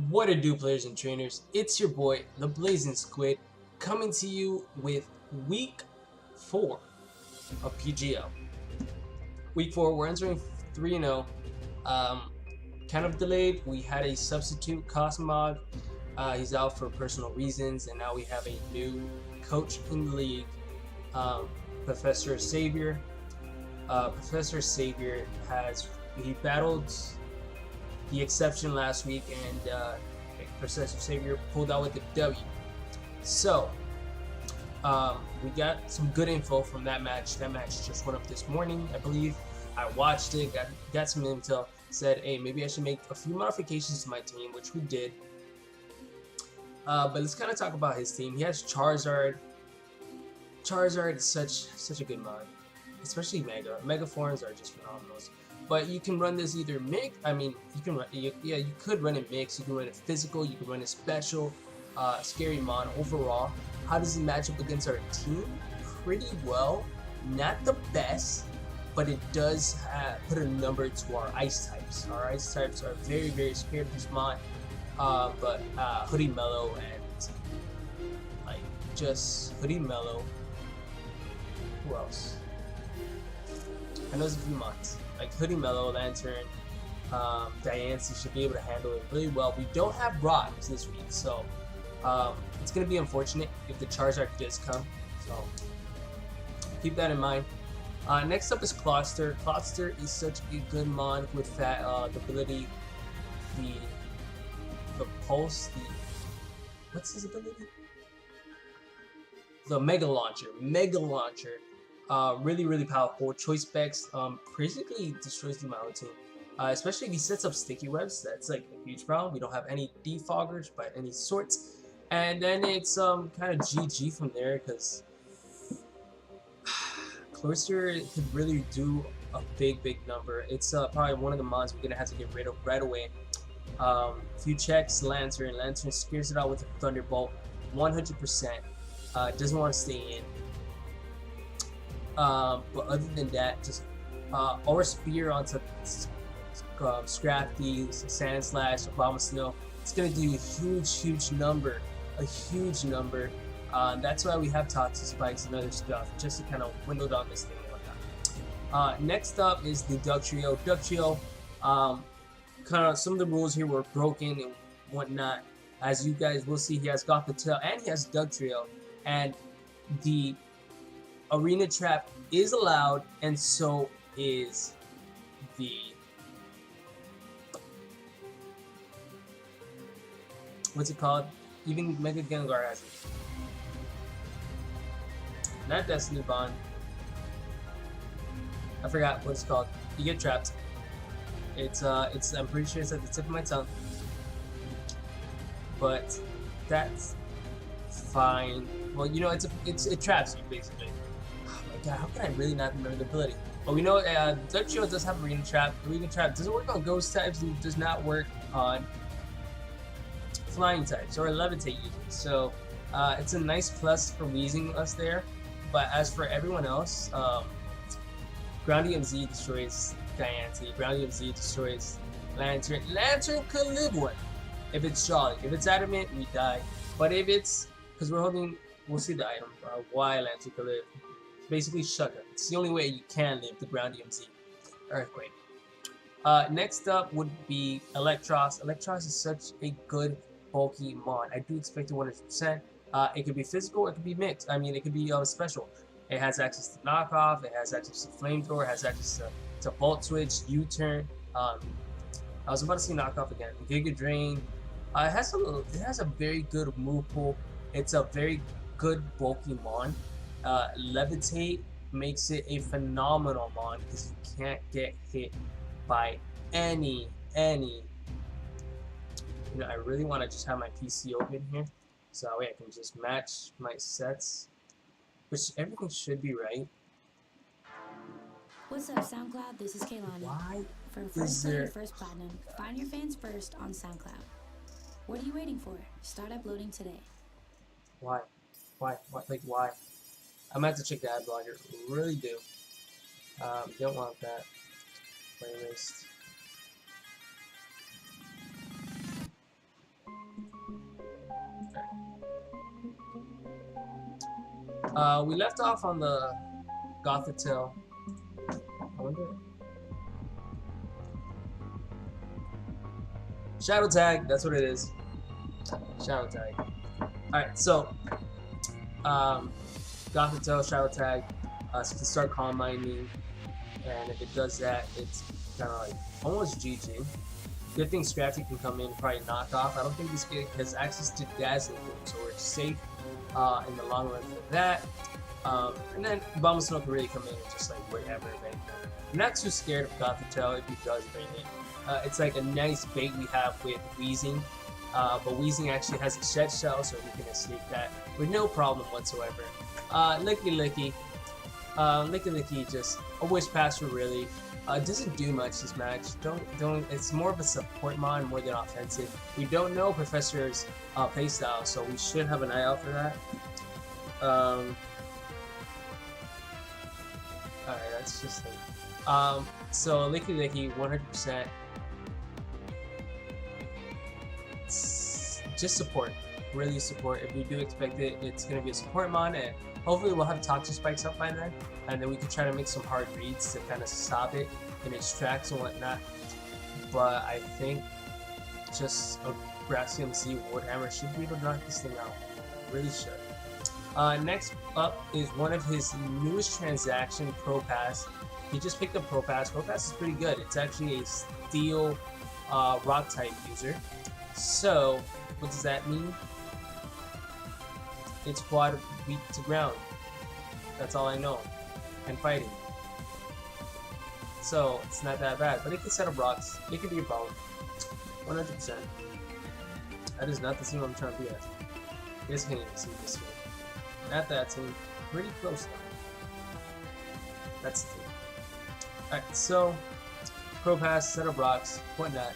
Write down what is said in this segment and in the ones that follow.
What it do, players and trainers? It's your boy, the Blazin Squid, coming to you with week 4 of PGL. Week 4, we're entering 3-0. Kind of delayed. We had a substitute Cosmog. He's out for personal reasons, and now we have a new coach in the league, um, Professor Xavier. Professor Xavier he battled the exception last week, and Professor Xavier pulled out with the W. So we got some good info from that match. That match just went up this morning, I believe. I watched it, got some intel, said, hey, maybe I should make a few modifications to my team, which we did. But let's kind of talk about his team. He has Charizard. Charizard is such a good mod, especially Mega. Mega forms are just phenomenal. But you can run this either mix. I mean, you can run. You could run it mix. You can run it physical. You can run it special. Scary mon overall. How does it match up against our team? Pretty well. Not the best, but it does put a number to our ice types. Our ice types are very scared of this mod. But Hoodie Mellow and like just Hoodie Mellow. Who else? I know there's a few mods like Hoodie Mellow, Lantern, Diancie should be able to handle it really well. We don't have rocks this week, so it's gonna be unfortunate if the Charizard does come. So keep that in mind. Next up is Closter. Closter is such a good mod with that the ability, the pulse, what's his ability? The Mega Launcher. Really powerful. Choice specs basically destroys the mountain. Especially if he sets up sticky webs, that's like a huge problem. We don't have any defoggers by any sorts. And then it's kind of GG from there, because Cloister could really do a big number. It's probably one of the mods we're gonna have to get rid of right away. Few checks, Lantern scares it out with a Thunderbolt, 100%. Doesn't want to stay in. But other than that, just or Spear onto Scrafty, Sand Slash, Obama Snow. It's gonna do a huge number, that's why we have Toxic Spikes and other stuff, just to kind of window down this thing and whatnot. Next up is the Duck Trio. Kind of some of the rules here were broken and whatnot. As you guys will see, he has Gothitelle and he has Duck Trio, and the Arena Trap is allowed, and so is the what's it called? Even Mega Gengar has it. Not Destiny Bond. I forgot what it's called. You get trapped. It's I'm pretty sure it's at the tip of my tongue. But that's fine. Well, you know, it traps you basically. Oh my god, how can I really not remember the ability? But we know Duck Trio does have Arena Trap. Arena Trap doesn't work on Ghost types and does not work on Flying types or Levitate users. So it's a nice plus for wheezing us there. But as for everyone else, Ground EMZ destroys Diancie. Ground EMZ destroys Lantern. Lantern could live one if it's Jolly. If it's Adamant, we die. But if it's, because we're holding, we'll see the item, why Lantern could live. It's basically Shugga. It's the only way you can live the Ground EMZ. Earthquake. Next up would be Electros. Electros is such a good bulky mod. I do expect it 100%. It could be physical, it could be mixed. I mean, it could be special. It has access to knockoff, it has access to flamethrower, it has access to volt switch, U-turn. I was about to say knockoff again. Giga Drain. It has a very good move pool. It's a very good bulky mon. Levitate makes it a phenomenal mon because you can't get hit by any. You know, I really want to just have my PC open here, so that way I can just match my sets, which everything should be right. What's up, SoundCloud? This is Kaylani. Why For is first there... play, first platinum, find your fans first on SoundCloud. What are you waiting for? Start uploading today. Why? Like, why? I'm gonna have to check the ad blocker. Really do. Don't want that. Playlist. We left off on the Gothitail. I wonder. Shadow tag, that's what it is. Shadow tag. Alright, so Gothitail, shadow tag, so you can start calm minding, and if it does that, it's kind of like almost GG. Good thing Scrafty can come in and probably knock off. I don't think this kid has access to Dazzling, so we're safe in the long run for that. And then Bomb Snow can really come in and just like whatever, right? I'm not too scared of Gothitail if he does bring it. It's like a nice bait we have with Wheezing, but Wheezing actually has a shed shell, so we can escape that with no problem whatsoever. Licky just a wish passer really. Doesn't do much this match. Don't. It's more of a support mod more than offensive. We don't know Professor's playstyle, so we should have an eye out for that. Alright, that's just like. So Licky 100%. Just support, really support. If we do expect it, it's gonna be a support mod, and hopefully we'll have Toxic Spikes up by then, and then we can try to make some hard reads to kind of stop it in its tracks and whatnot. But I think just a Grass CMC Woodhammer should be able to knock this thing out. Really should. Next up is one of his newest transaction, Pro Pass. He just picked up Pro Pass. Pro Pass is pretty good. It's actually a steel rock type user. So what does that mean? It's quad weak to ground. That's all I know. And fighting. So it's not that bad. But it can set up rocks. It can be a bone. 100%. That is not the team I'm trying to be at. You guys can't even see this one. Not that team. Pretty close though. That's the team. Alright, so Pro Pass, set up rocks, whatnot.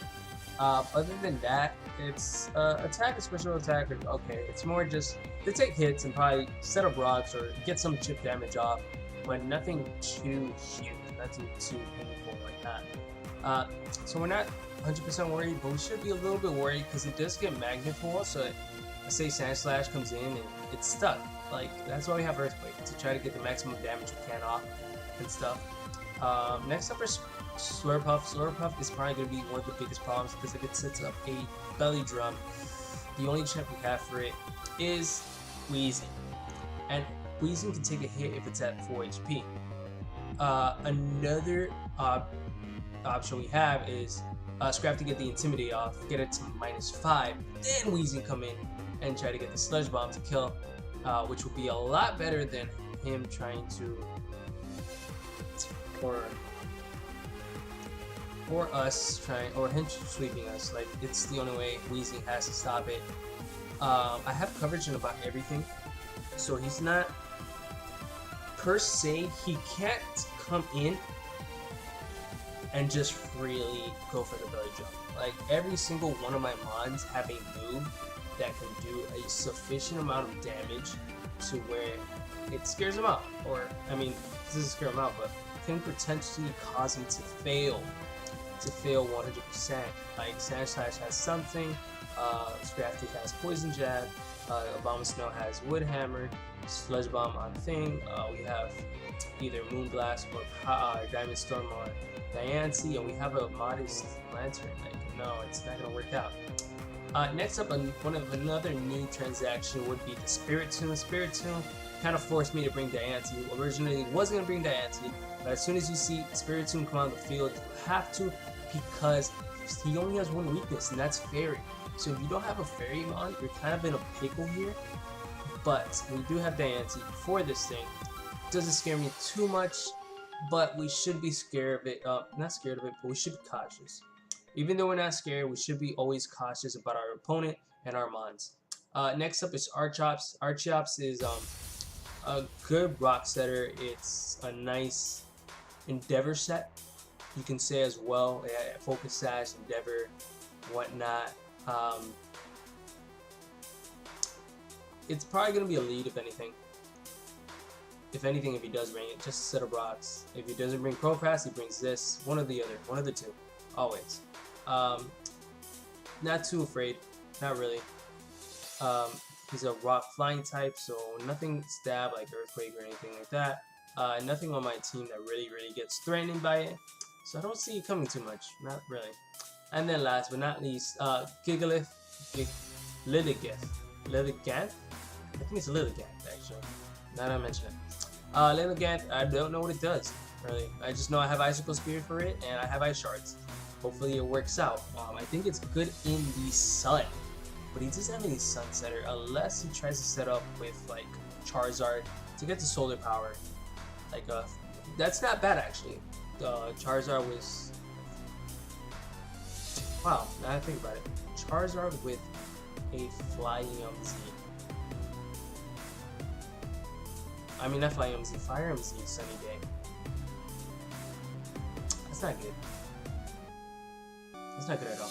Other than that, it's attack and special attack are okay. It's more just to take hits and probably set up rocks or get some chip damage off, but nothing too huge, nothing too painful like that. So we're not 100% worried, but we should be a little bit worried because it does get magnet pull. So let's say Sand Slash comes in and it's stuck. Like that's why we have Earthquake, to try to get the maximum damage we can off and stuff. Next up is Slurpuff. Slurpuff is probably going to be one of the biggest problems because if it sets up a belly drum, the only champ we have for it is Wheezing. And Wheezing can take a hit if it's at 4 HP. Another option we have is Scrap to get the Intimidate off, get it to -5, then Wheezing come in and try to get the Sludge Bomb to kill, which will be a lot better than him trying to, or us trying, or him sweeping us. Like, it's the only way Wheezing has to stop it. I have coverage in about everything, so he's not, per se, he can't come in and just freely go for the belly jump. Like, every single one of my mods have a move that can do a sufficient amount of damage to where it scares him out. Or, I mean, this doesn't scare him out, but can potentially cause him to fail 100%. Like Sand Slash has something, Scrafty has Poison Jab, Bomb Snow has Wood Hammer, Sludge Bomb on Thing, we have either Moonblast or Diamond Storm on Diancie, and we have a modest Lantern. Like, no, it's not gonna work out. Next up, another new transaction would be the Spirit Tune. Spirit Tune kind of forced me to bring Diancie. Originally, wasn't gonna bring Diancie, but as soon as you see Spirit Tune come on the field, you have to, because he only has one weakness, and that's Fairy. So if you don't have a Fairy mod, you're kind of in a pickle here. But we do have Diancie for this thing. Doesn't scare me too much, but we should be scared of it. Not scared of it, but we should be cautious. Even though we're not scared, we should be always cautious about our opponent and our mons. Next up is Archops. Archops is a good rock setter. It's a nice Endeavor set, you can say as well. Yeah, Focus Sash, Endeavor, whatnot. It's probably going to be a lead if anything. If anything, if he does bring it, just a set of rocks. If he doesn't bring Pro Pass, he brings this. One or the other. One of the two. Always. Not too afraid. Not really. He's a rock flying type, so nothing stab like earthquake or anything like that. Nothing on my team that really gets threatened by it. So I don't see it coming too much, not really. And then last but not least, Lilligeth. Lilligeth? I think it's Lilligeth actually. Now that I mention it. Lilligeth, I don't know what it does, really. I just know I have Icicle Spirit for it, and I have Ice Shards. Hopefully it works out. I think it's good in the sun, but he doesn't have any Sunsetter unless he tries to set up with like Charizard to get the solar power. Like that's not bad actually. Charizard was, wow, now I think about it. Charizard with a Flying MZ. I mean, not Flying MZ, Fire MZ, Sunny Day. That's not good. That's not good at all.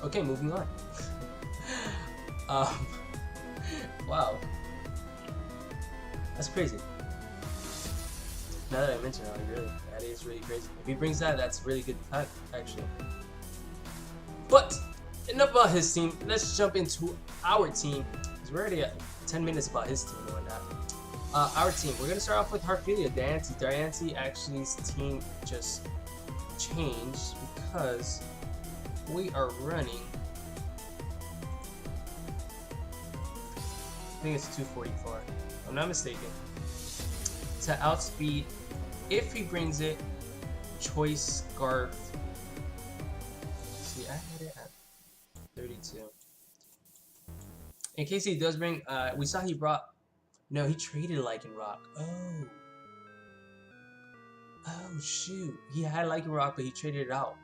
Okay, moving on. Wow. That's crazy. Now that I mention it, really, that is really crazy. If he brings that, that's really good time, actually. But enough about his team. Let's jump into our team, because we're already at 10 minutes about his team and whatnot. Our team. We're gonna start off with Harpelia. Diancie actually's team just changed because we are running. I think it's 244. If I'm not mistaken. To outspeed, if he brings it, Choice Scarf. See, I had it at 32. In case he does bring, we saw he brought. No, he traded Lycanroc. Oh shoot. He had Lycanroc, but he traded it out.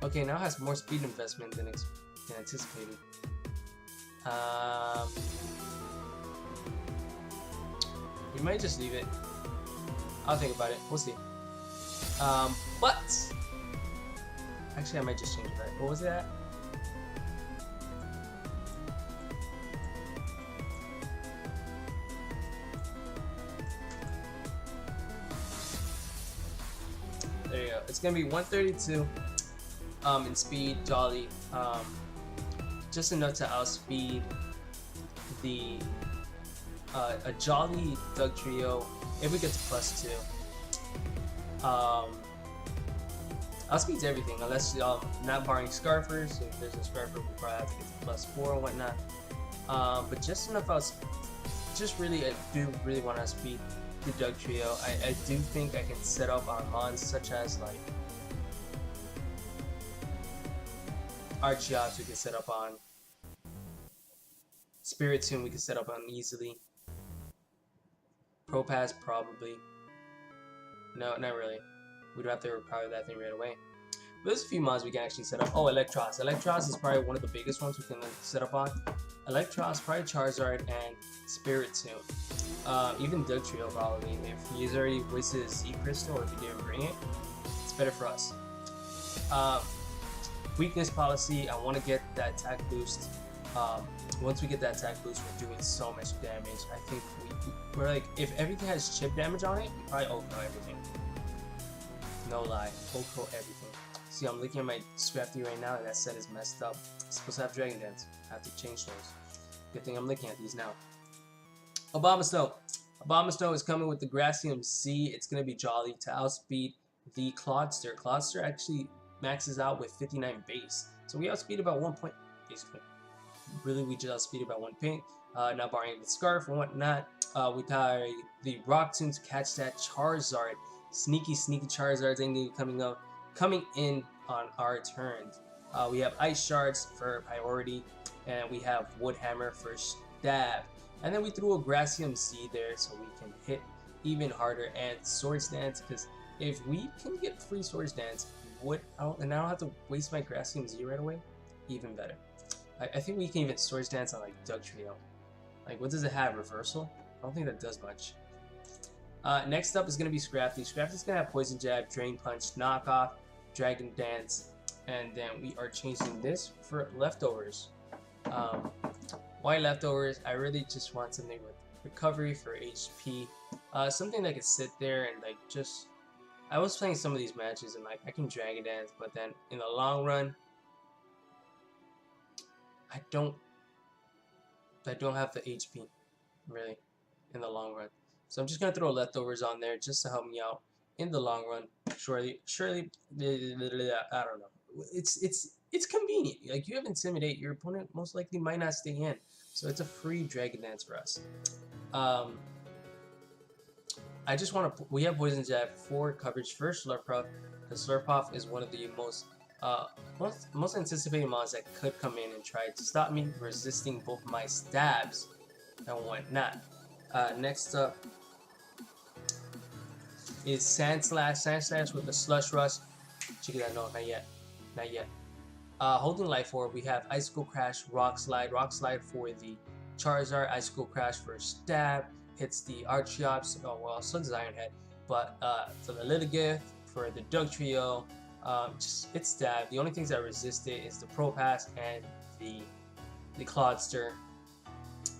Okay, now has more speed investment than anticipated. We might just leave it. I'll think about it. We'll see. But actually, I might just change it. Right? What was that? There you go. It's gonna be 132 in speed, Jolly. Just enough to outspeed the a Jolly Dugtrio if it gets +2. Outspeeds everything unless not barring Scarfers. If there's a Scarfer, we probably have to get to +4 and whatnot. But just enough just really, I do really want to outspeed the Dugtrio. I do think I can set up on mons such as like Archeops we can set up on. Spiritomb we can set up on easily. Propass probably. No, not really. We'd have to repower that thing right away. But there's a few mods we can actually set up. Oh, Electros. Electros is probably one of the biggest ones we can set up on. Electros, probably Charizard, and Spiritomb. Even Dugtrio probably. If he's already wasted his Sea Crystal or if he didn't bring it, it's better for us. Weakness policy, I want to get that attack boost. Once we get that attack boost, we're doing so much damage. I think we're like, if everything has chip damage on it, we probably Oko everything. No lie, Oko everything. See, I'm looking at my Scrafty right now, and that set is messed up. It's supposed to have Dragon Dance. I have to change those. Good thing I'm looking at these now. Abomasnow. Abomasnow is coming with the Gracium C. It's going to be Jolly to outspeed the Clodster. Clodster actually maxes out with 59 base. So we outspeed about 1 point, basically. Really, we just outspeed about 1 point. Not barring the Scarf and whatnot. We tie the Rock Tomb to catch that Charizard. Sneaky Charizard coming in on our turn. We have Ice Shards for priority, and we have Wood Hammer for stab. And then we threw a Gracium Seed there so we can hit even harder, and Swords Dance, because if we can get free Swords Dance, and I don't have to waste my Gracium Z right away, even better. I think we can even Swords Dance on like Dugtrio. Like, what does it have? Reversal? I don't think that does much. Next up is going to be Scrafty. Scrafty's going to have Poison Jab, Drain Punch, Knockoff, Dragon Dance, and then we are changing this for Leftovers. Why Leftovers? I really just want something with recovery for HP. Something that can sit there and like just I was playing some of these matches and like I can Dragon Dance, but then in the long run, I don't have the HP really in the long run. So I'm just gonna throw leftovers on there just to help me out in the long run. Surely, I don't know. It's convenient. Like you have Intimidate, your opponent most likely might not stay in, so it's a free Dragon Dance for us. I just want to. We have Poison Jab for coverage for Slurpuff, because Slurpuff is one of the most anticipated mons that could come in and try to stop me, resisting both my stabs and whatnot. Next up is Sand Slash. Sand Slash with the Slush Rush. Check it out. No, not yet. Not yet. Holding Life Orb, we have Icicle Crash, Rock Slide. Rock Slide for the Charizard, Icicle Crash for stab. Hits the Archeops. Oh well, so does Iron Head. But for the Litigift, for the Dugtrio, just it's stab. The only things that resist it is the Propass and the Clodster.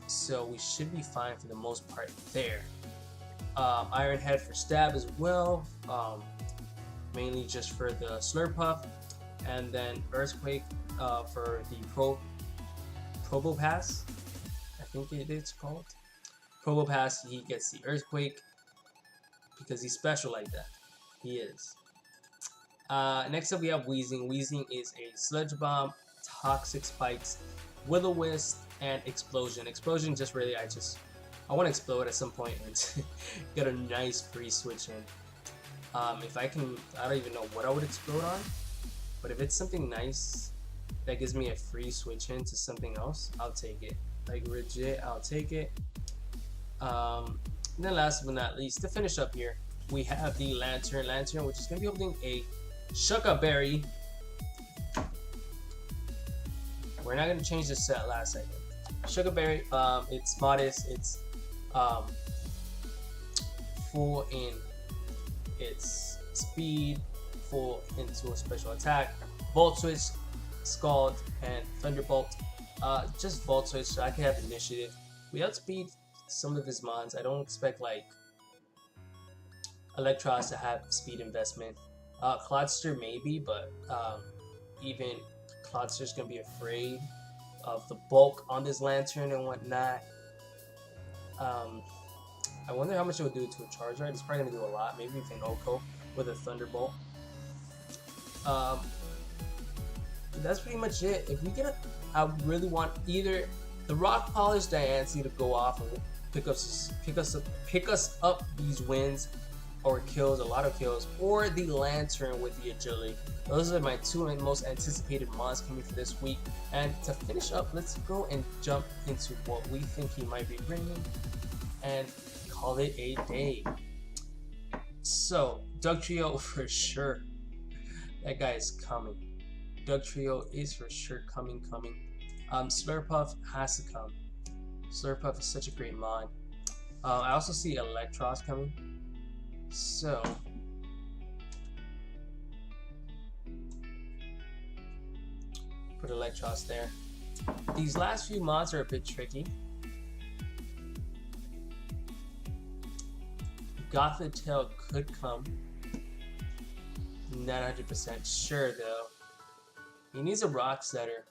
So we should be fine for the most part there. Iron Head for stab as well, mainly just for the Slurpuff, and then Earthquake for the Probopass, I think it is called. Probopass, he gets the Earthquake because he's special like that. He is. Next up we have Weezing. Weezing is a Sludge Bomb, Toxic Spikes, Will-O-Wisp, and Explosion. Explosion just really, I want to explode at some point and get a nice free switch in. If I can, I don't even know what I would explode on, but if it's something nice that gives me a free switch in to something else, I'll take it. Like legit, I'll take it. And then last but not least, to finish up here, we have the Lantern, which is going to be holding a Shucka Berry. We're not going to change the set last second. Shucka Berry, it's modest, it's full in its speed, full into a special attack, Volt Switch, Scald, and Thunderbolt. Just Volt Switch so I can have initiative. We outspeed some of his mons. I don't expect like Electros to have speed investment. Clodster maybe, but even Clodster's gonna be afraid of the bulk on this Lantern and whatnot. I wonder how much it would do to a Charizard. It's probably gonna do a lot. Maybe even Oko with a Thunderbolt. That's pretty much it. If we get I really want either the Rock Polish Diancie to go off and pick us up these wins or kills, a lot of kills, or the Lantern with the agility. Those are my two most anticipated mons coming for this week. And to finish up, let's go and jump into what we think he might be bringing and call it a day. So, Dugtrio for sure. That guy is coming. Dugtrio is for sure coming. Slurpuff has to come. Slurpuff is such a great mod. I also see Electros coming. So, put Electros there. These last few mods are a bit tricky. Gothitelle could come. Not 100% sure though. He needs a Rock Setter.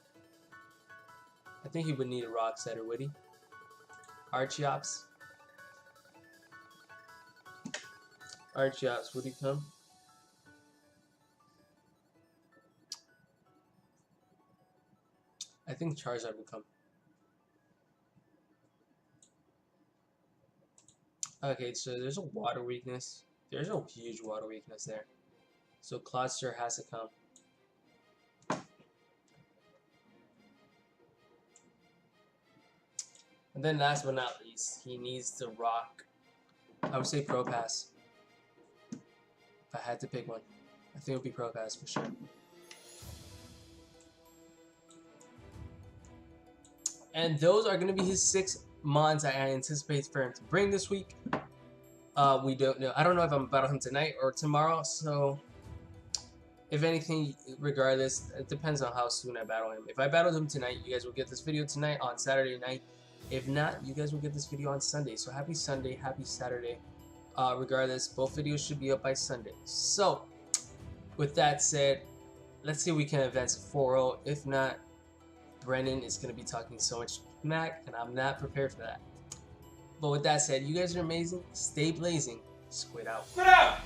I think he would need a Rock Setter, would he? Archeops. Archeops, would he come? I think Charizard would come. Okay, so there's a water weakness. There's a huge water weakness there. So Clodster has to come. And then last but not least, he needs to rock. I would say Propass. If I had to pick one, I think it would be Propass for sure. And those are going to be his 6 mons that I anticipate for him to bring this week. We don't know. I don't know if I'm going to battle him tonight or tomorrow. So, if anything, regardless, it depends on how soon I battle him. If I battle him tonight, you guys will get this video tonight on Saturday night. If not, you guys will get this video on Sunday. So happy Sunday, happy Saturday. regardless, both videos should be up by Sunday. So, with that said, let's see if we can advance to 4-0. If not, Brennan is going to be talking so much smack, and I'm not prepared for that. But with that said, you guys are amazing. Stay blazing. Squid out. Squid out!